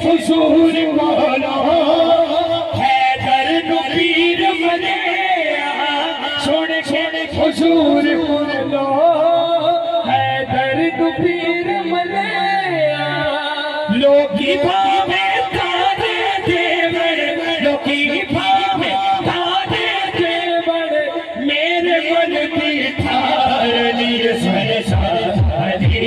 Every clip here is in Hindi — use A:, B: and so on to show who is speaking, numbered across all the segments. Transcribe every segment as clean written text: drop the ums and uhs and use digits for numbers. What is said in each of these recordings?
A: हुजूर बोलो हैदर नबीर बने सुन सुन हुजूर बोलो हैदर नबीर बने लोकी भावे तारे देवर लोकी भावे तारे देवर मेरे मन की ठारनी सरसारी सरसारी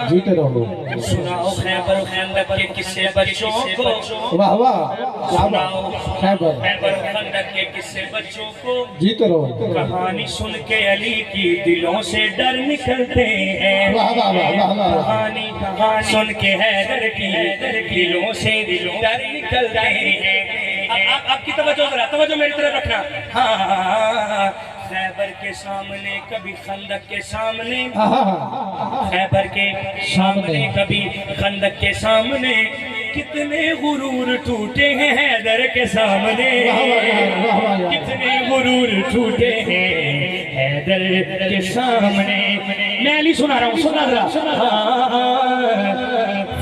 A: जीते रहो।
B: सुनाओ खैबर खंदक के किस्से बच्चों को।
A: वाह वाह खैबर
B: खंदक के किस्से बच्चों को।
A: जीते रहो।
B: कहानी सुन के अली की दिलों से डर निकलते हैं।
A: वाह वाह वाह वाह
B: कहानी सुन के हैदर की दिलों से डर निकलते हैं। आपकी तवज्जो मेरी तरफ रखना। हाँ खैबर के सामने कभी खंदक के सामने खैबर के सामने कभी खंदक के सामने कितने गुरूर टूटे हैं हैदर के सामने कितने गुरूर टूटे हैं हैदर के सामने। मैं नहीं सुना रहा हूँ सुना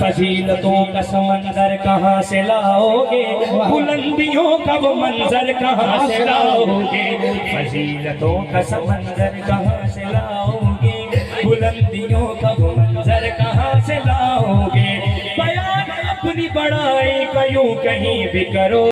B: फजीलतों का समंदर कहाँ से लाओगे बुलंदियों का वो मंजर कहाँ से लाओगे फजीलतों का समंदर कहाँ से लाओगे बुलंदियों का वो मंजर कहाँ से लाओगे बयान अपनी बड़ाई का यूं कहीं भी करो।